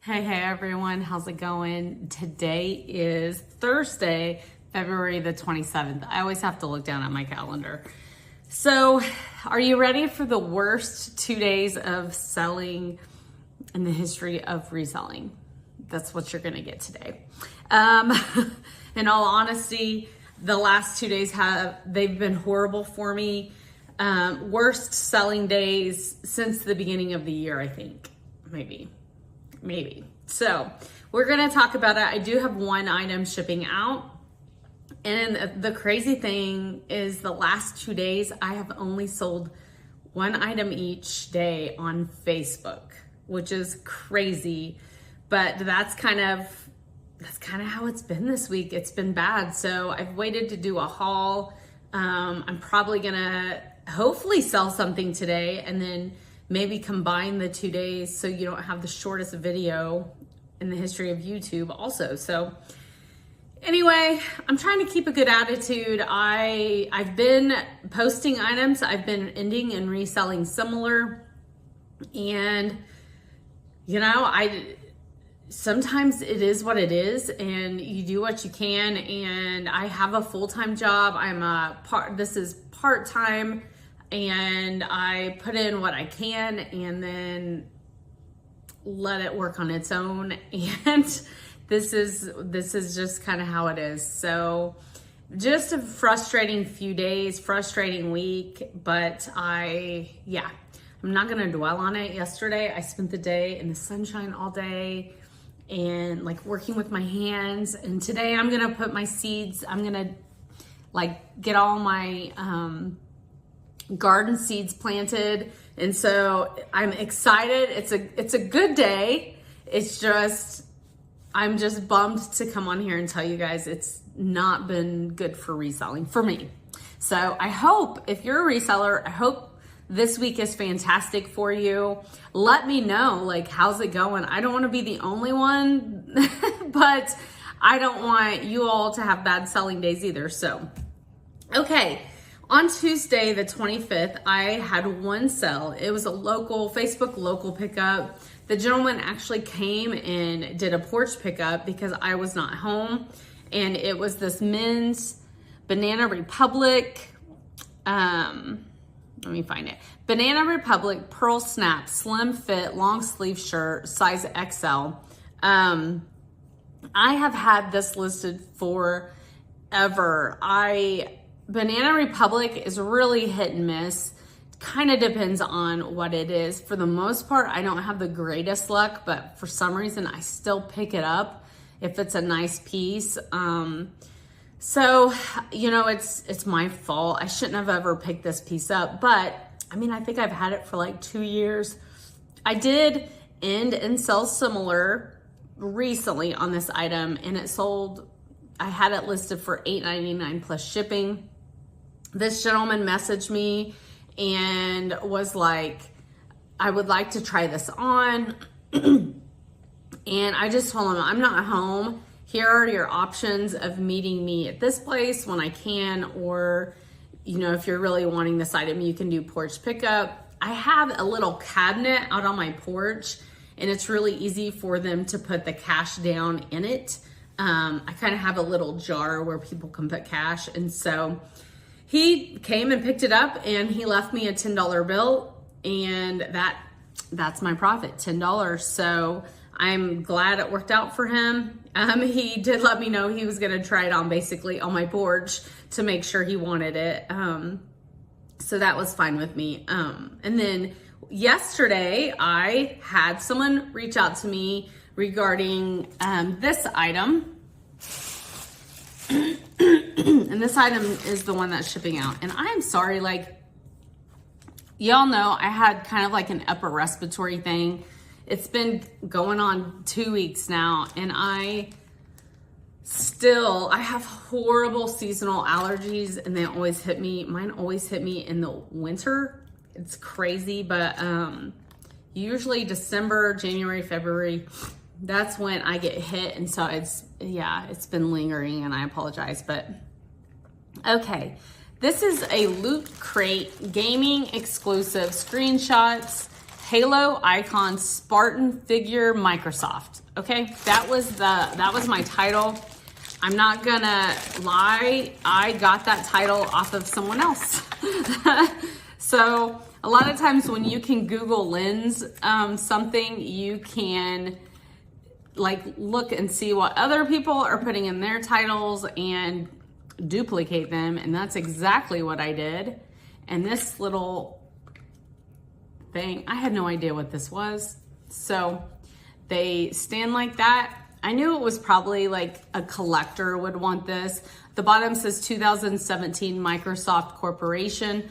Hey everyone, how's it going? Today is Thursday, February the 27th. I always have to look down at my calendar. So, are you ready for the worst 2 days of selling in the history of reselling? That's what you're gonna get today. In all honesty, the last 2 days they've been horrible for me. Worst selling days since the beginning of the year, I think, maybe. So we're gonna talk about it. I do have one item shipping out. And the crazy thing is the last 2 days, I have only sold one item each day on Facebook, which is crazy. But that's kind of how it's been this week. It's been bad. So I've waited to do a haul. I'm probably gonna hopefully sell something today and then maybe combine the 2 days so you don't have the shortest video in the history of YouTube also. So anyway, I'm trying to keep a good attitude. I've been posting items. I've been ending and reselling similar. And sometimes it is what it is and you do what you can. And I have a full-time job. This is part-time. And I put in what I can and then let it work on its own. And this is just kind of how it is. So just a frustrating few days, frustrating week, but I'm not gonna dwell on it. Yesterday, I spent the day in the sunshine all day and like working with my hands. And today I'm gonna put my seeds, I'm gonna like get all my, garden seeds planted. And so I'm excited. It's a good day. It's just, I'm just bummed to come on here and tell you guys it's not been good for reselling for me. So I hope if you're a reseller, I hope this week is fantastic for you. Let me know, like, how's it going? I don't want to be the only one, but I don't want you all to have bad selling days either. So, okay. On Tuesday, the 25th, I had one sell. It was a Facebook local pickup. The gentleman actually came and did a porch pickup because I was not home. And it was this men's Banana Republic, let me find it. Banana Republic Pearl Snap Slim Fit Long Sleeve Shirt, size XL. I have had this listed forever. Banana Republic is really hit and miss. Kind of depends on what it is. For the most part, I don't have the greatest luck, but for some reason, I still pick it up if it's a nice piece. So, it's my fault. I shouldn't have ever picked this piece up, but I think I've had it for like 2 years. I did end and sell similar recently on this item, and it sold, I had it listed for $8.99 plus shipping. This gentleman messaged me and was like, I would like to try this on. And I just told him, I'm not home. Here are your options of meeting me at this place when I can, or, if you're really wanting this item, you can do porch pickup. I have a little cabinet out on my porch and it's really easy for them to put the cash down in it. I kind of have a little jar where people can put cash. And so he came and picked it up and he left me a $10 bill, and that's my profit, $10. So I'm glad it worked out for him. He did let me know he was gonna try it on basically on my porch to make sure he wanted it. So that was fine with me. And then yesterday I had someone reach out to me regarding this item. And this item is the one that's shipping out. And I'm sorry, like, y'all know I had kind of like an upper respiratory thing. It's been going on 2 weeks now, and I have horrible seasonal allergies, and they always hit me. Mine always hit me in the winter. It's crazy, but usually December, January, February, that's when I get hit. And so it's been lingering, and I apologize, but okay. This is a Loot Crate gaming exclusive screenshots Halo Icon Spartan Figure Microsoft. Okay, that was my title. I'm not gonna lie, I got that title off of someone else. So a lot of times when you can Google Lens something, you can like look and see what other people are putting in their titles and duplicate them, and that's exactly what I did. And this little thing, I had no idea what this was. So they stand like that. I knew it was probably like a collector would want this. The bottom says 2017 Microsoft Corporation.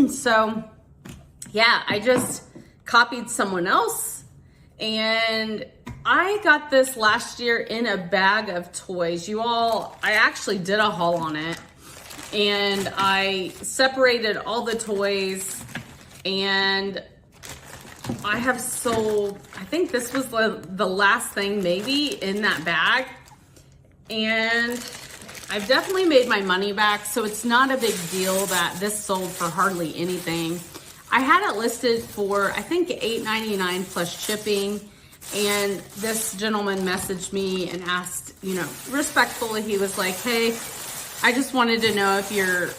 So yeah, I just copied someone else, and I got this last year in a bag of toys. I actually did a haul on it, and I separated all the toys, and I have sold, I think this was the last thing maybe in that bag, and I've definitely made my money back, so it's not a big deal that this sold for hardly anything. I had it listed for, I think, $8.99 plus shipping, and this gentleman messaged me and asked, respectfully, he was like, hey, I just wanted to know if you're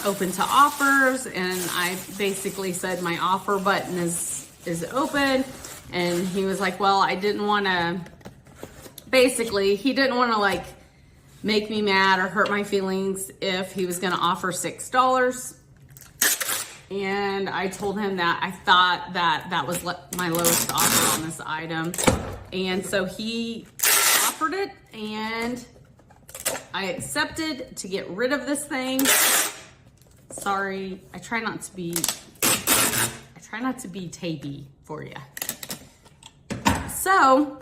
open to offers, and I basically said my offer button is open, and he was like, well, I didn't want to, basically, he didn't want to like make me mad or hurt my feelings if he was going to offer $6. And I told him that I thought that was my lowest offer on this item. And so he offered it, and I accepted to get rid of this thing. Sorry, I try not to be tapey for you. So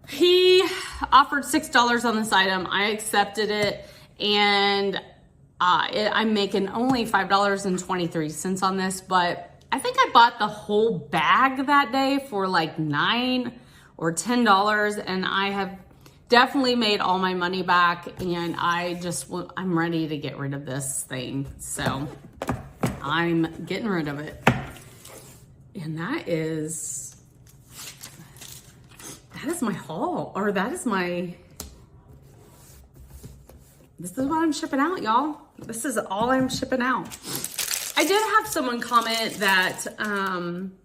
he offered $6 on this item. I accepted it, and I'm making only $5.23 on this, but I think I bought the whole bag that day for like $9 or $10, and I have definitely made all my money back, and I'm ready to get rid of this thing. So I'm getting rid of it. And that is my haul, or this is what I'm shipping out, y'all. This is all I'm shipping out. I did have someone comment that, I'm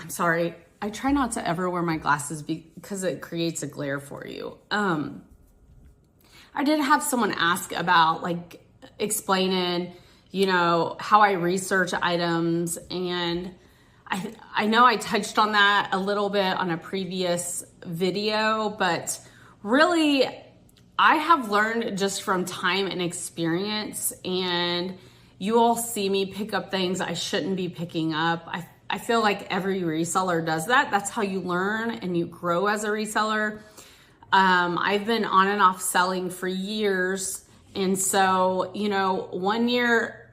sorry, I try not to ever wear my glasses because it creates a glare for you. I did have someone ask about like explaining, how I research items, and I know I touched on that a little bit on a previous video, but really I have learned just from time and experience, and you all see me pick up things I shouldn't be picking up. I feel like every reseller does that. That's how you learn and you grow as a reseller. I've been on and off selling for years. And so, 1 year,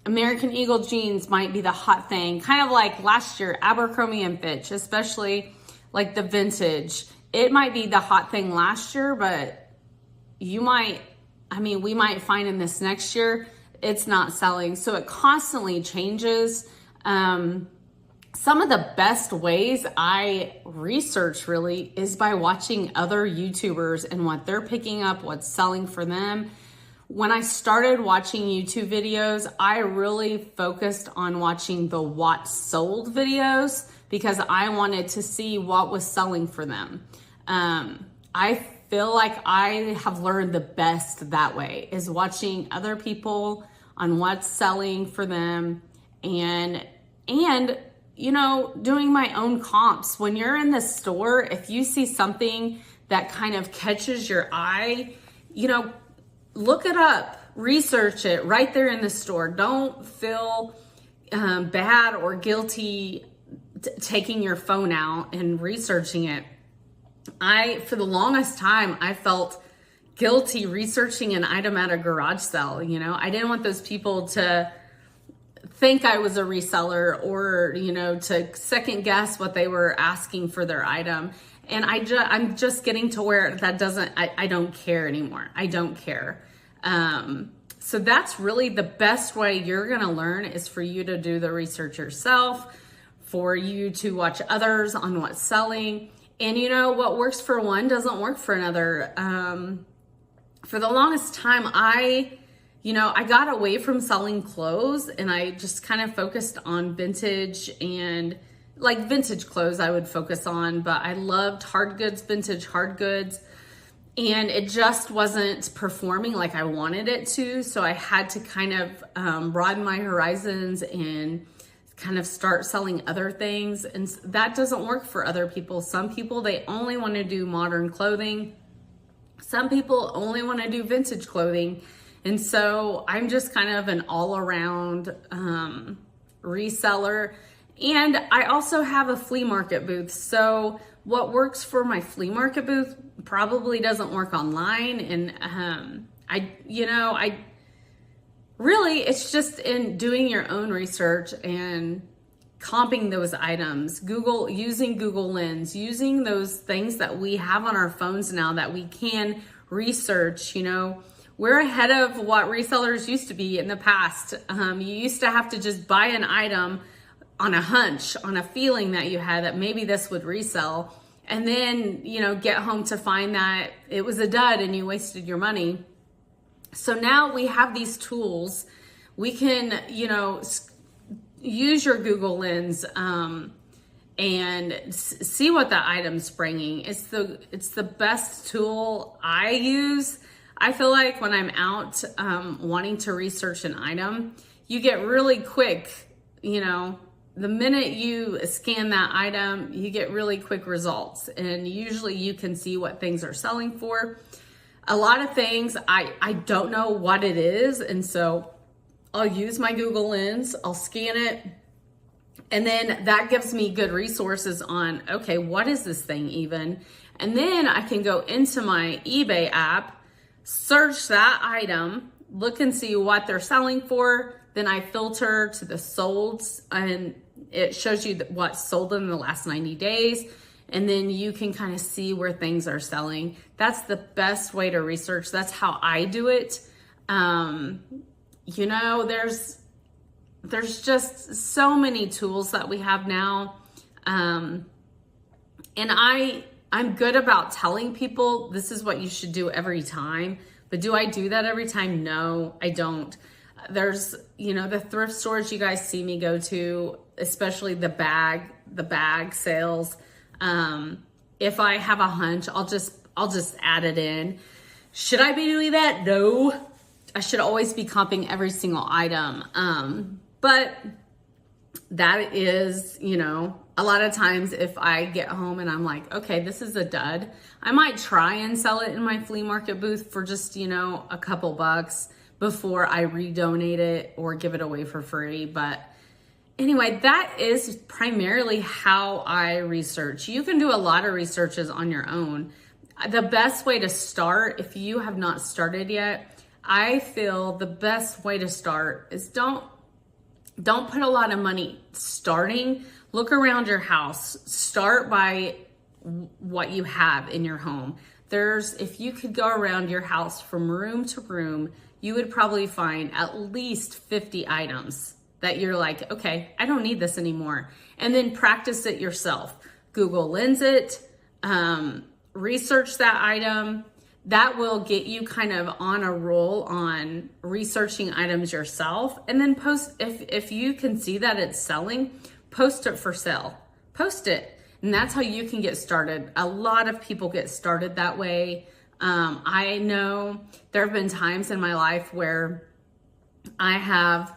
American Eagle jeans might be the hot thing. Kind of like last year, Abercrombie and Fitch, especially like the vintage. It might be the hot thing last year, but we might find in this next year, it's not selling. So it constantly changes. Some of the best ways I research really is by watching other YouTubers and what they're picking up, what's selling for them. When I started watching YouTube videos, I really focused on watching the what sold videos because I wanted to see what was selling for them. I feel like I have learned the best that way, is watching other people on what's selling for them and doing my own comps. When you're in the store, if you see something that kind of catches your eye, look it up, research it right there in the store. Don't feel bad or guilty taking your phone out and researching it. For the longest time, I felt guilty researching an item at a garage sale. I didn't want those people to think I was a reseller or, to second guess what they were asking for their item. And I'm just getting to where that I don't care anymore. I don't care. So that's really the best way you're gonna learn, is for you to do the research yourself, for you to watch others on what's selling. And you know, what works for one doesn't work for another. For the longest time, I got away from selling clothes, and I just kind of focused on vintage, and like vintage clothes I would focus on, but I loved hard goods, vintage hard goods, and it just wasn't performing like I wanted it to. So I had to kind of broaden my horizons and kind of start selling other things. And that doesn't work for other people. Some people, they only want to do modern clothing. Some people only want to do vintage clothing. And so I'm just kind of an all-around reseller. And I also have a flea market booth. So what works for my flea market booth probably doesn't work online. And I really, it's just in doing your own research and comping those items, using Google Lens, using those things that we have on our phones now that we can research. We're ahead of what resellers used to be in the past. You used to have to just buy an item on a hunch, on a feeling that you had that maybe this would resell, and then, get home to find that it was a dud and you wasted your money. So now we have these tools. We can, use your Google Lens and see what the item's bringing. It's the best tool I use. I feel like when I'm out wanting to research an item, you get really quick, the minute you scan that item, you get really quick results. And usually you can see what things are selling for. A lot of things, I don't know what it is. And so I'll use my Google Lens, I'll scan it. And then that gives me good resources on, okay, what is this thing even? And then I can go into my eBay app, search that item, look and see what they're selling for. Then I filter to the solds, and it shows you what's sold in the last 90 days. And then you can kind of see where things are selling. That's the best way to research. That's how I do it. There's just so many tools that we have now. And I'm good about telling people this is what you should do every time. But do I do that every time? No, I don't. There's, the thrift stores you guys see me go to, especially the bag sales. If I have a hunch, I'll just add it in. Should I be doing that? No. I should always be comping every single item. But that is, a lot of times if I get home and I'm like, okay, this is a dud, I might try and sell it in my flea market booth for just, a couple bucks before I redonate it or give it away for free. But anyway, that is primarily how I research. You can do a lot of researches on your own. The best way to start, if you have not started yet, I feel the best way to start is don't put a lot of money starting. Look around your house. Start by what you have in your home. If you could go around your house from room to room, you would probably find at least 50 items that you're like, okay, I don't need this anymore. And then practice it yourself. Google Lens it, research that item. That will get you kind of on a roll on researching items yourself. And then post, if you can see that it's selling, post it for sale. Post it. And that's how you can get started. A lot of people get started that way. I know there have been times in my life where I have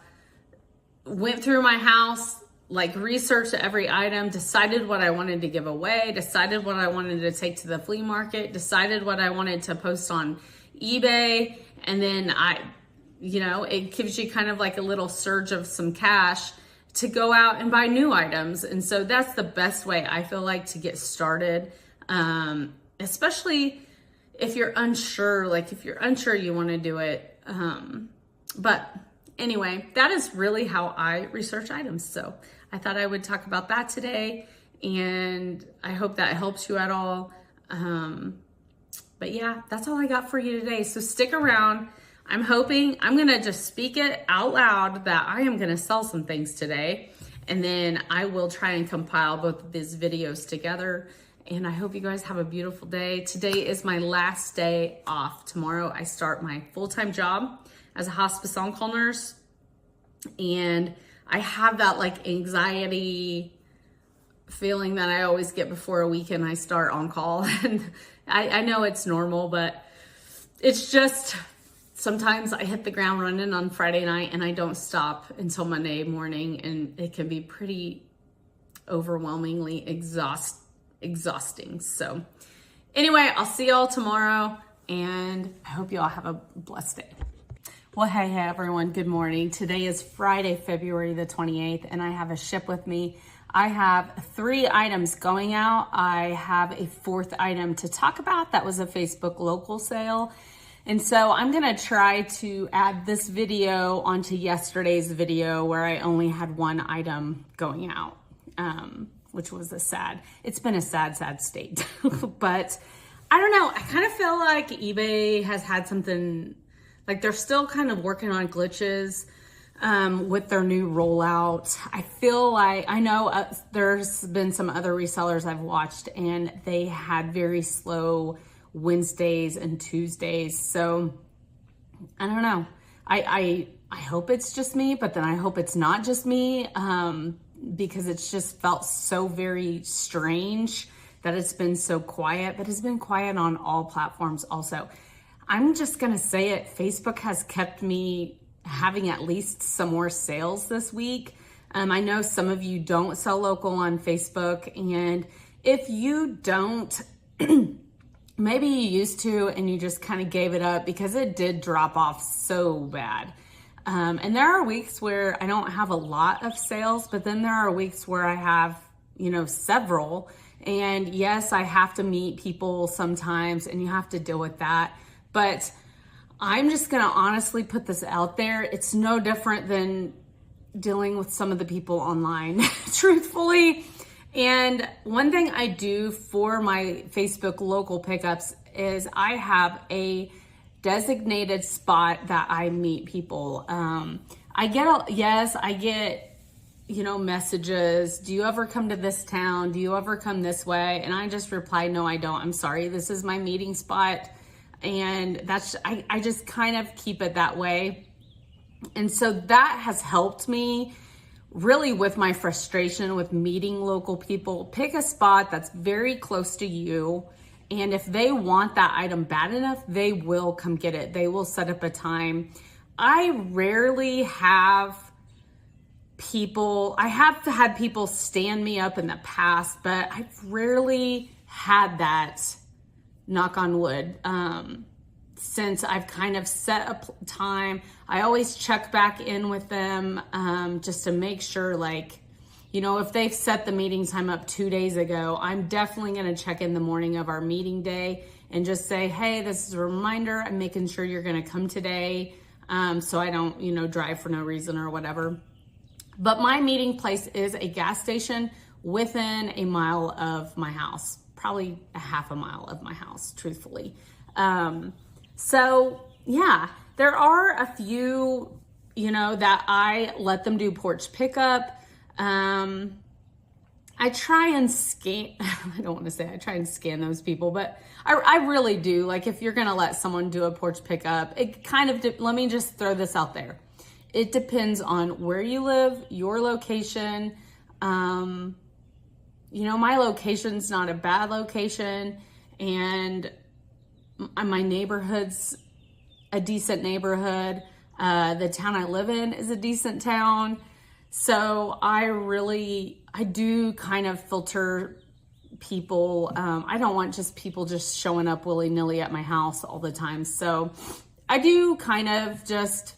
went through my house, researched every item, decided what I wanted to give away, decided what I wanted to take to the flea market, decided what I wanted to post on eBay. And then it gives you kind of like a little surge of some cash to go out and buy new items. And so that's the best way I feel like to get started. Especially if you're unsure, you want to do it. But anyway, that is really how I research items. So I thought I would talk about that today, and I hope that helps you at all. But yeah, that's all I got for you today. So stick around. I'm hoping, I'm gonna just speak it out loud that I am gonna sell some things today. And then I will try and compile both of these videos together. And I hope you guys have a beautiful day. Today is my last day off. Tomorrow I start my full-time job as a hospice on-call nurse. And I have that like anxiety feeling that I always get before a weekend I start on call. And I know it's normal, but it's just, sometimes I hit the ground running on Friday night and I don't stop until Monday morning, and it can be pretty overwhelmingly exhausting. So anyway, I'll see y'all tomorrow, and I hope you all have a blessed day. Well, hey everyone, good morning. Today is Friday, February the 28th, and I have a ship with me. I have 3 items going out. I have a 4th item to talk about. That was a Facebook local sale. And so I'm gonna try to add this video onto yesterday's video where I only had 1 item going out, which was it's been a sad state. But I don't know, I kind of feel like eBay has had something, like they're still kind of working on glitches with their new rollout. I feel like, I know there's been some other resellers I've watched and they had very slow Wednesdays and Tuesdays. So I don't know. I hope it's just me, but then I hope it's not just me, because it's just felt so very strange that it's been so quiet, but it's been quiet on all platforms also. I'm just gonna say it, Facebook has kept me having at least some more sales this week. I know some of you don't sell local on Facebook, and if you don't, maybe you used to and you just kind of gave it up because it did drop off so bad. And there are weeks where I don't have a lot of sales, but then there are weeks where I have, several. And yes, I have to meet people sometimes and you have to deal with that. But I'm just gonna honestly put this out there. It's no different than dealing with some of the people online, truthfully. And one thing I do for my Facebook local pickups is I have a designated spot that I meet people. I get, messages. Do you ever come to this town? Do you ever come this way? And I just reply, no, I don't. I'm sorry. This is my meeting spot. And I just kind of keep it that way. And so that has helped me really with my frustration with meeting local people. Pick a spot that's very close to you, and if they want that item bad enough, they will come get it. They will set up a time. I rarely have I have had people stand me up in the past, but I've rarely had that, knock on wood, since I've kind of set a time. I always check back in with them, just to make sure, if they've set the meeting time up 2 days ago, I'm definitely going to check in the morning of our meeting day and just say, hey, this is a reminder. I'm making sure you're going to come today, so I don't, drive for no reason or whatever. But my meeting place is a gas station within a mile of my house, probably a half a mile of my house, truthfully. So yeah, there are a few, that I let them do porch pickup. I try and scan, I don't want to say I try and scan those people, but I really do. Like, if you're going to let someone do a porch pickup, it kind of, let me just throw this out there. It depends on where you live, your location. My location's not a bad location, and my neighborhood's a decent neighborhood. The town I live in is a decent town. So I do kind of filter people. I don't want just people just showing up willy-nilly at my house all the time. So I do kind of just,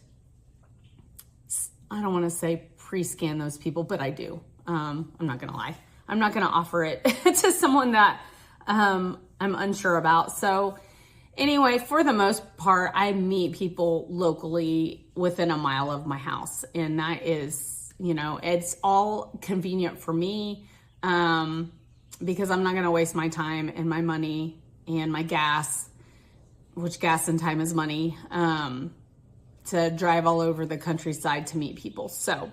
I don't want to say pre-scan those people, but I do. I'm not going to lie. I'm not going to offer it to someone that I'm unsure about. So anyway, for the most part, I meet people locally within a mile of my house. And that is, it's all convenient for me, because I'm not going to waste my time and my money and my gas, which gas and time is money, to drive all over the countryside to meet people. So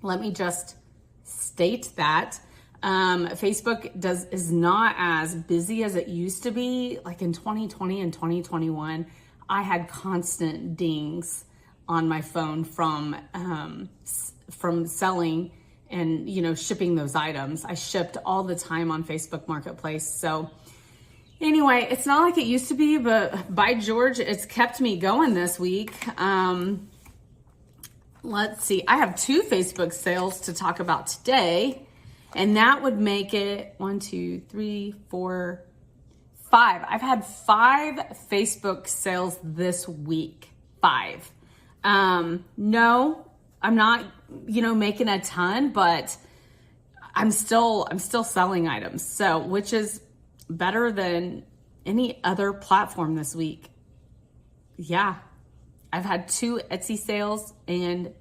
let me just state that Facebook is not as busy as it used to be. Like in 2020 and 2021, I had constant dings on my phone from selling and, you know, shipping those items. I shipped all the time on Facebook Marketplace. So anyway, it's not like it used to be, but by George, it's kept me going this week. Let's see, I have 2 Facebook sales to talk about today, and that would make it 1, 2, 3, 4, 5. I've had 5 Facebook sales this week. 5. No, I'm not, you know, making a ton, but I'm still selling items. So, which is better than any other platform this week. Yeah. I've had 2 Etsy sales, and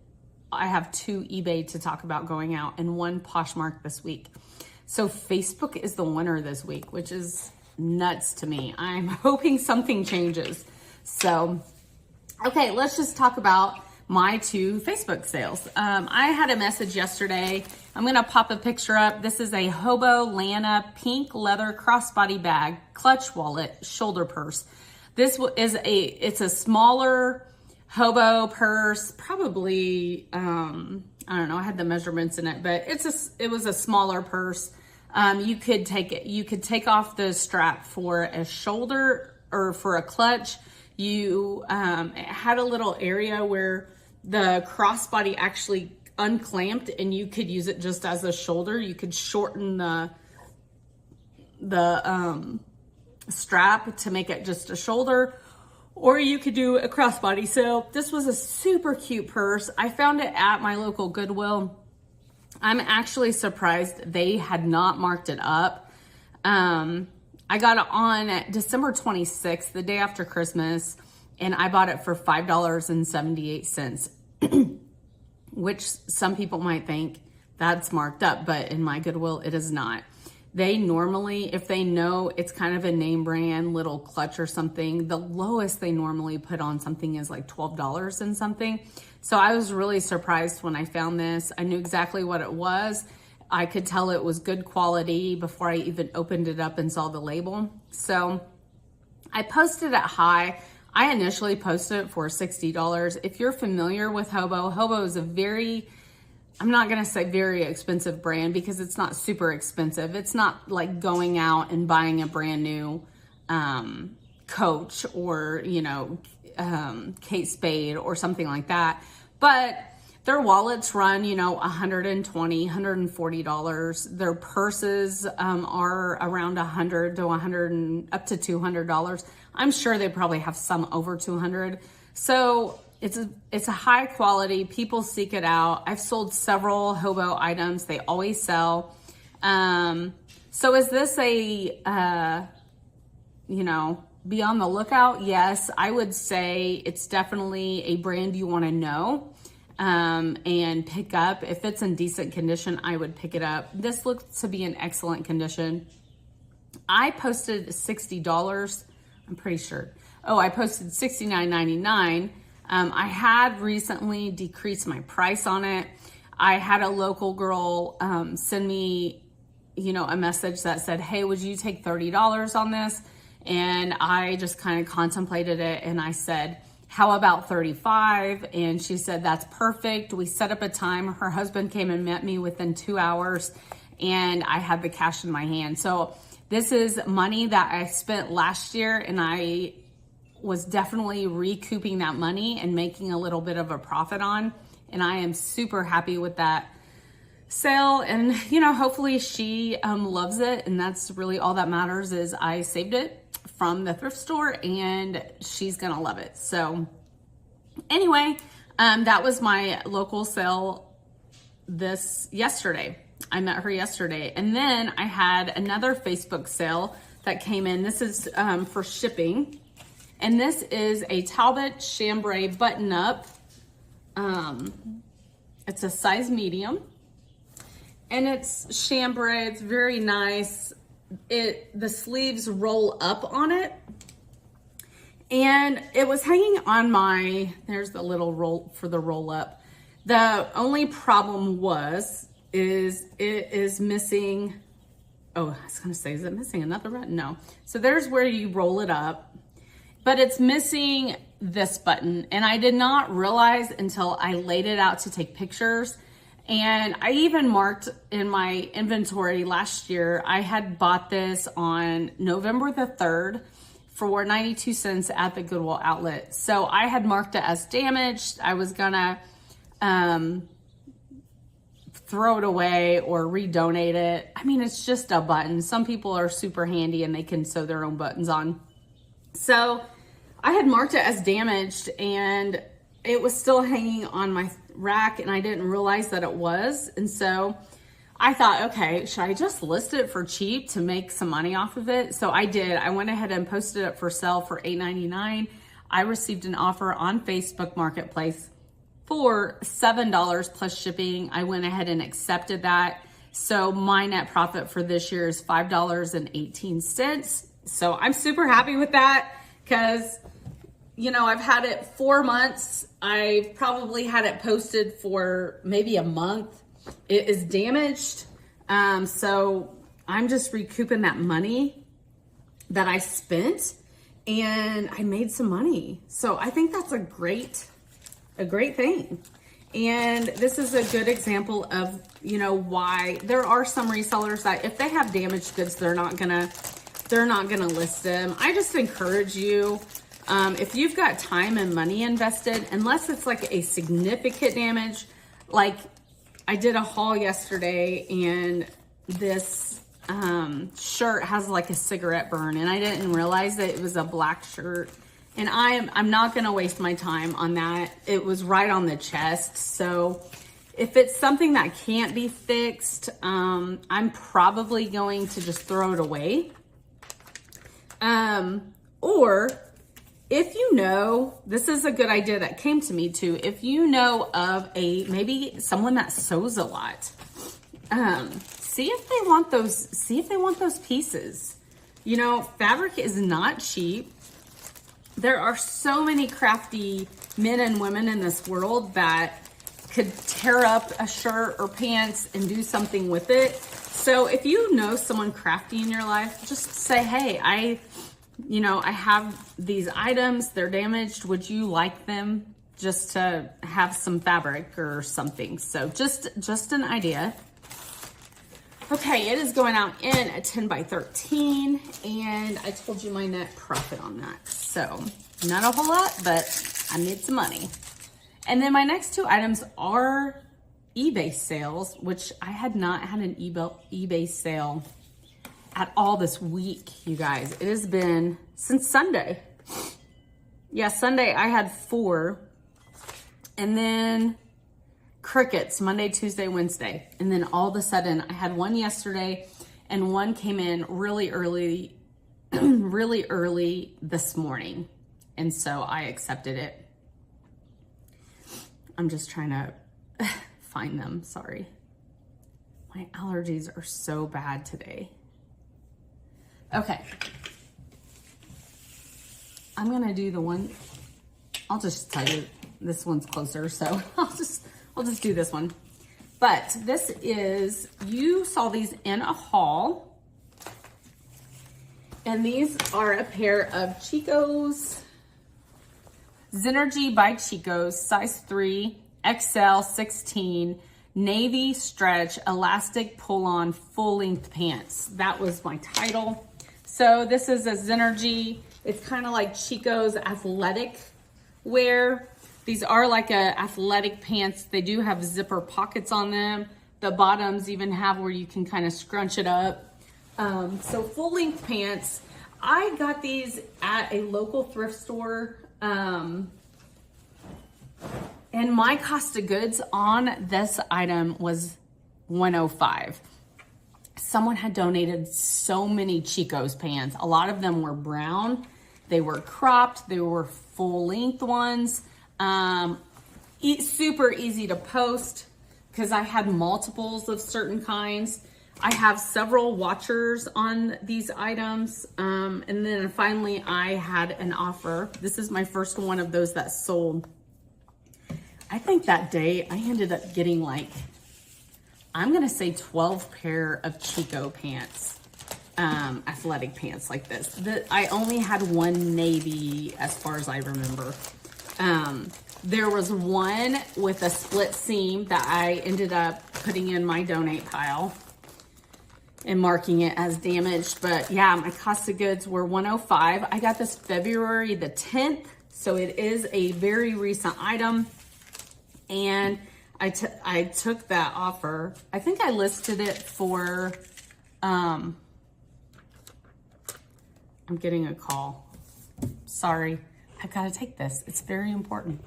I have 2 eBay to talk about going out, and 1 Poshmark this week. So Facebook is the winner this week, which is nuts to me. I'm hoping something changes. So, okay, let's just talk about my 2 Facebook sales. I had a message yesterday. I'm gonna pop a picture up. This is a Hobo Lana pink leather crossbody bag, clutch wallet, shoulder purse. This is it's a smaller Hobo purse, probably, I don't know, I had the measurements in it, but it was a smaller purse. You could take off the strap for a shoulder or for a clutch. It had a little area where the crossbody actually unclamped, and you could use it just as a shoulder. You could shorten the strap to make it just a shoulder, or you could do a crossbody. So this was a super cute purse. I found it at my local Goodwill. I'm actually surprised they had not marked it up. I got it on December 26th, the day after Christmas, and I bought it for $5.78, which some people might think that's marked up, but in my Goodwill, it is not. They normally, if they know it's kind of a name brand little clutch or something, the lowest they normally put on something is like $12 and something. So I was really surprised when I found this. I knew exactly what it was. I could tell it was good quality before I even opened it up and saw the label. So I posted it high. I initially posted it for $60. If you're familiar with Hobo, Hobo is a very, I'm not going to say very expensive brand because it's not super expensive. It's not like going out and buying a brand new Coach or, you know, Kate Spade or something like that. But their wallets run, you know, $120, $140. Their purses are around $100 to $100 and up to $200. I'm sure they probably have some over $200. So it's a high quality. People seek it out. I've sold several Hobo items. They always sell. So is this a, you know, be on the lookout? Yes, I would say it's definitely a brand you want to know and pick up. If it's in decent condition, I would pick it up. This looks to be in excellent condition. I posted $60. I'm pretty sure. Oh, I posted $69.99. I had recently decreased my price on it. I had a local girl send me, you know, a message that said, hey, would you take $30 on this? And I just kind of contemplated it, and I said, how about 35? And she said, that's perfect. We set up a time. Her husband came and met me within 2 hours, and I had the cash in my hand. So this is money that I spent last year, and I was definitely recouping that money and making a little bit of a profit on. And I am super happy with that sale. And, you know, hopefully she loves it. And that's really all that matters, is I saved it from the thrift store and she's going to love it. So anyway, that was my local sale yesterday. I met her yesterday. And then I had another Facebook sale that came in. This is for shipping. And this is a Talbot chambray button up. It's a size medium. And it's chambray. It's very nice. The sleeves roll up on it. And it was hanging on my, there's the little roll for the roll up. The only problem is it is missing, oh, I was gonna say, is it missing another button? No. So there's where you roll it up, but it's missing this button. And I did not realize until I laid it out to take pictures. And I even marked in my inventory last year, I had bought this on November the 3rd for 92 cents at the Goodwill outlet. So I had marked it as damaged. I was gonna throw it away or redonate it. I mean, it's just a button. Some people are super handy and they can sew their own buttons on. So I had marked it as damaged and it was still hanging on my rack and I didn't realize that it was. And so I thought, okay, should I just list it for cheap to make some money off of it? So I did. I went ahead and posted it for sale for $8.99. I received an offer on Facebook Marketplace for $7 plus shipping. I went ahead and accepted that. So my net profit for this year is $5.18. So I'm super happy with that because, you know, I've had it 4 months. I've probably had it posted for maybe a month. It is damaged. So I'm just recouping that money that I spent and I made some money. So I think that's a great thing. And this is a good example of, you know, why there are some resellers that if they have damaged goods, they're not gonna list them. I just encourage you, if you've got time and money invested, unless it's like a significant damage, like I did a haul yesterday and this shirt has like a cigarette burn and I didn't realize that it was a black shirt. And I'm not gonna waste my time on that. It was right on the chest. So if it's something that can't be fixed, I'm probably going to just throw it away. Or if you know, this is a good idea that came to me too. If you know of maybe someone that sews a lot, see if they want those pieces. You know, fabric is not cheap. There are so many crafty men and women in this world that could tear up a shirt or pants and do something with it. So if you know someone crafty in your life, just say, hey, I have these items, they're damaged. Would you like them just to have some fabric or something? So just an idea. Okay, it is going out in a 10 by 13 and I told you my net profit on that. So not a whole lot, but I made some money. And then my next two items are eBay sales, which I had not had an eBay sale at all this week, you guys. It has been since Sunday. Yeah, Sunday I had 4. And then crickets, Monday, Tuesday, Wednesday. And then all of a sudden I had one yesterday and one came in really early, really early this morning. And so I accepted it. I'm just trying to find them, sorry. My allergies are so bad today. Okay. I'm gonna do the one, I'll just tell you, this one's closer, so I'll just do this one. But this is, you saw these in a haul, and these are a pair of Chico's, Synergy by Chico's, size 3, XL 16, navy stretch, elastic pull-on, full-length pants. That was my title. So this is a Synergy. It's kind of like Chico's athletic wear. These are like a athletic pants. They do have zipper pockets on them. The bottoms even have where you can kind of scrunch it up. So full-length pants. I got these at a local thrift store. And my cost of goods on this item was $105. Someone had donated so many Chico's pants. A lot of them were brown. They were cropped. They were full-length ones. Super easy to post because I had multiples of certain kinds. I have several watchers on these items. And then finally I had an offer. This is my first one of those that sold. I think that day I ended up getting like, I'm gonna say 12 pair of Chico pants, athletic pants like this. I only had one navy as far as I remember. There was one with a split seam that I ended up putting in my donate pile and marking it as damaged. But yeah, my cost of goods were $105. I got this February the 10th, so it is a very recent item. And I took that offer. I think I listed it for, I'm getting a call. Sorry, I've got to take this. It's very important.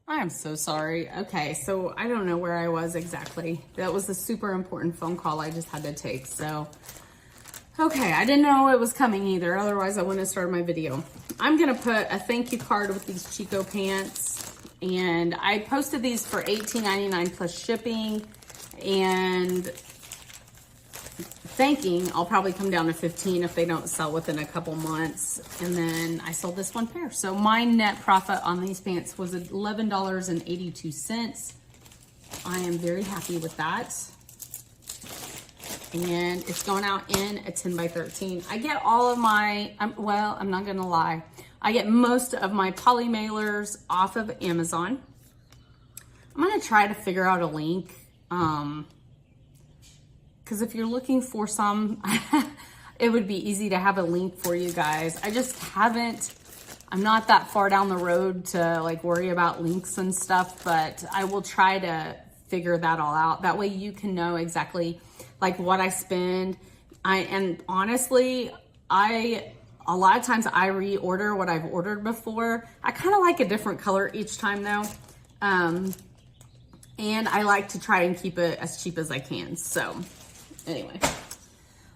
I am so sorry. Okay, so I don't know where I was exactly. That was a super important phone call I just had to take. So, okay, I didn't know it was coming either. Otherwise, I wouldn't have started my video. I'm gonna put a thank you card with these Chico pants. And I posted these for $18.99 plus shipping. And thinking I'll probably come down to 15 if they don't sell within a couple months. And then I sold this one pair. So my net profit on these pants was $11.82. I am very happy with that. And it's going out in a 10 by 13. I get all of my, well, I'm not gonna lie. I get most of my poly mailers off of Amazon. I'm gonna try to figure out a link. Because if you're looking for some, it would be easy to have a link for you guys. I just haven't, I'm not that far down the road to like worry about links and stuff, but I will try to figure that all out. That way you can know exactly like what I spend. And honestly, a lot of times I reorder what I've ordered before. I kind of like a different color each time though. And I like to try and keep it as cheap as I can. So anyway,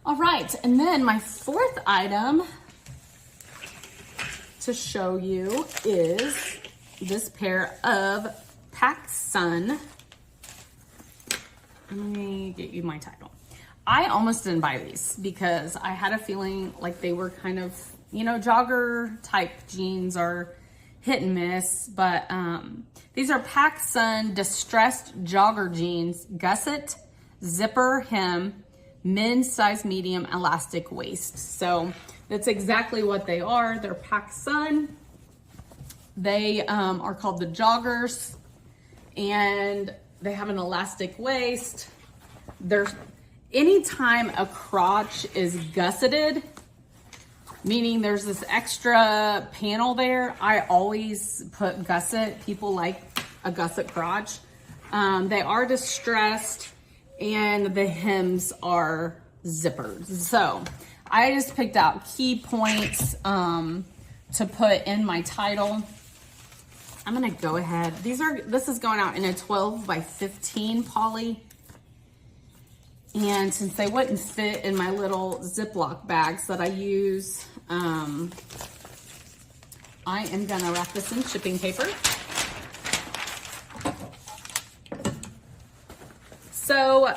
all right. And then my fourth item to show you is this pair of PacSun. Let me get you my title. I almost didn't buy these because I had a feeling like they were kind of, you know, jogger type jeans are hit and miss, but these are PacSun distressed jogger jeans, gusset, zipper hem, men's size medium, elastic waist. So that's exactly what they are. They're PacSun. They are called the joggers, and they have an elastic waist. They're anytime a crotch is gusseted, meaning there's this extra panel there, I always put gusset. People like a gusset crotch. They are distressed and the hems are zippered. So I just picked out key points to put in my title. I'm gonna go ahead. This is going out in a 12 by 15 poly. And since they wouldn't fit in my little Ziploc bags that I use, I am gonna wrap this in shipping paper. So,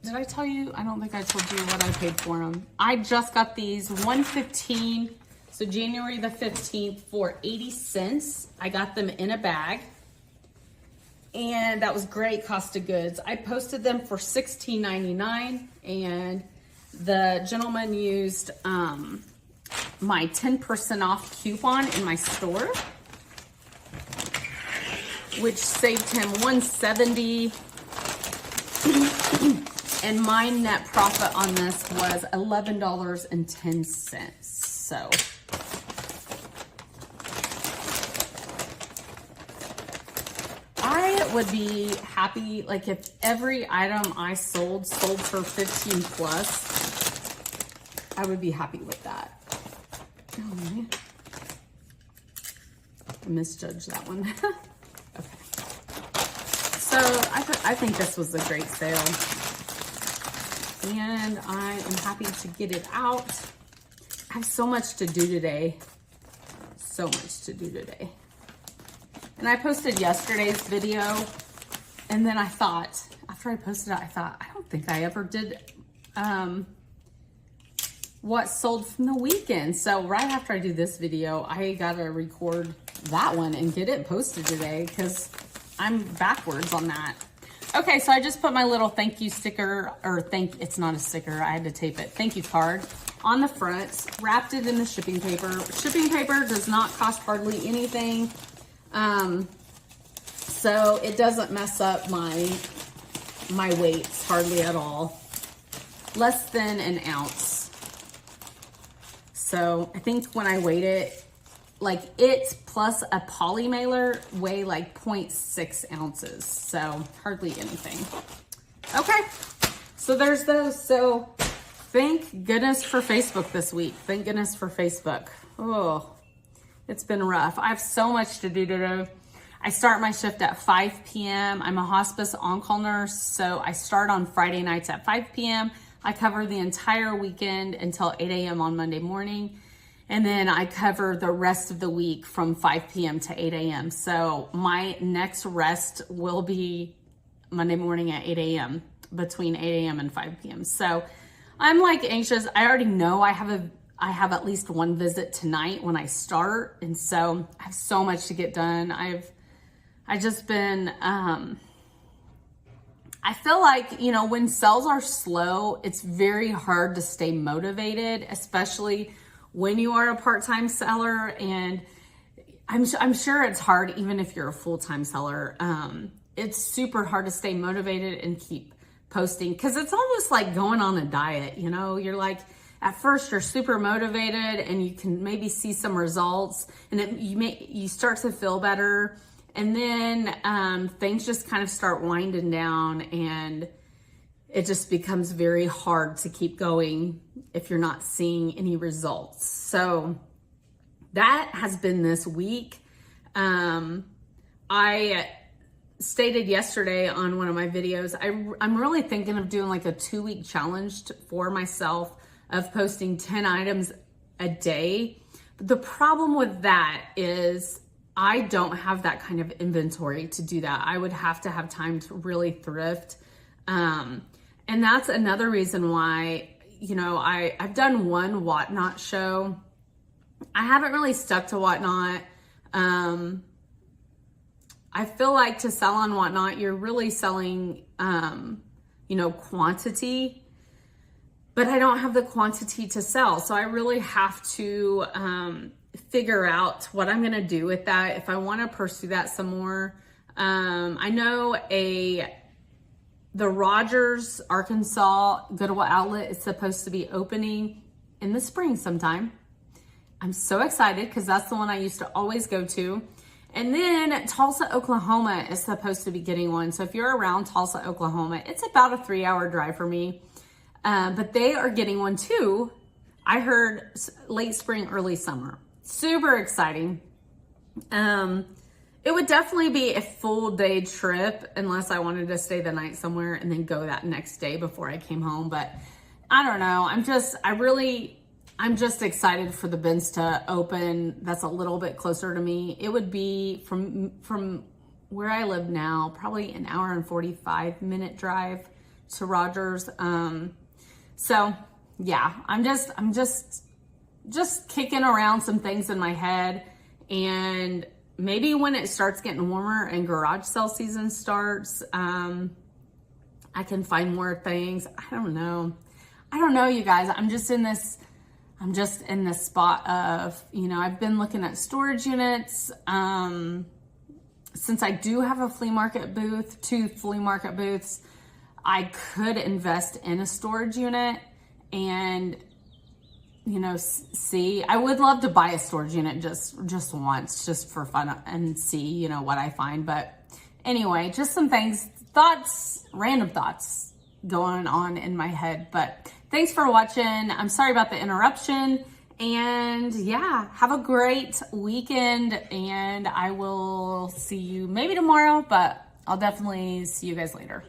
did I tell you? I don't think I told you what I paid for them. I just got these $115, so January the 15th for 80 cents. I got them in a bag. And that was great cost of goods. I posted them for $16.99, and the gentleman used my 10% off coupon in my store, which saved him $170. And my net profit on this was $11.10. So I would be happy, like if every item I sold for 15 plus, I would be happy with that. Oh man, I misjudged that one. Okay, so I think this was a great sale, and I am happy to get it out. I have so much to do today, so much to do today. And I posted yesterday's video, and then I thought, after I posted it, I thought, I don't think I ever did what sold from the weekend. So right after I do this video, I gotta record that one and get it posted today because I'm backwards on that. Okay, so I just put my little thank you sticker, or it's not a sticker, I had to tape it, thank you card on the front, wrapped it in the shipping paper. Shipping paper does not cost hardly anything, so it doesn't mess up my weights hardly at all. Less than an ounce. So I think when I weighed it, like it plus a poly mailer weigh like 0.6 ounces. So hardly anything. Okay, so there's those. So thank goodness for Facebook this week. Thank goodness for Facebook. Oh, it's been rough. I have so much to do today. I start my shift at 5 p.m. I'm a hospice on-call nurse, so I start on Friday nights at 5 p.m. I cover the entire weekend until 8 a.m. on Monday morning. And then I cover the rest of the week from 5 p.m. to 8 a.m. So my next rest will be Monday morning at 8 a.m. between 8 a.m. and 5 p.m. So I'm like anxious. I already know I have at least one visit tonight when I start. And so I have so much to get done. I just been, I feel like, you know, when sales are slow, it's very hard to stay motivated, especially when you are a part-time seller. And I'm sure it's hard even if you're a full-time seller. It's super hard to stay motivated and keep posting because it's almost like going on a diet. You know, you're like, at first you're super motivated and you can maybe see some results and you start to feel better. And then things just kind of start winding down and it just becomes very hard to keep going if you're not seeing any results. So that has been this week. I stated yesterday on one of my videos, I'm really thinking of doing like a 2-week challenge for myself of posting 10 items a day. But the problem with that is I don't have that kind of inventory to do that. I would have to have time to really thrift. And that's another reason why, you know, I've done one Whatnot show. I haven't really stuck to Whatnot. I feel like to sell on Whatnot, you're really selling, you know, quantity, but I don't have the quantity to sell. So I really have to, figure out what I'm gonna do with that if I want to pursue that some more. I know the Rogers, Arkansas Goodwill outlet is supposed to be opening in the spring sometime. I'm so excited because that's the one I used to always go to. And then Tulsa, Oklahoma is supposed to be getting one. So if you're around Tulsa, Oklahoma, it's about a 3-hour drive for me. But they are getting one too. I heard late spring, early summer. Super exciting. It would definitely be a full day trip unless I wanted to stay the night somewhere and then go that next day before I came home. But I don't know. I'm just excited for the bins to open. That's a little bit closer to me. It would be from where I live now, probably an hour and 45-minute drive to Rogers. So yeah, I'm just kicking around some things in my head, and maybe when it starts getting warmer and garage sale season starts, I can find more things. I don't know, you guys. I'm just in this spot of, you know, I've been looking at storage units. Since I do have a flea market booth, 2 flea market booths, I could invest in a storage unit and, you know, see. I would love to buy a storage unit just once, just for fun, and see, you know, what I find. But anyway, just some random thoughts going on in my head. But thanks for watching. I'm sorry about the interruption. And yeah, have a great weekend. And I will see you maybe tomorrow, but I'll definitely see you guys later.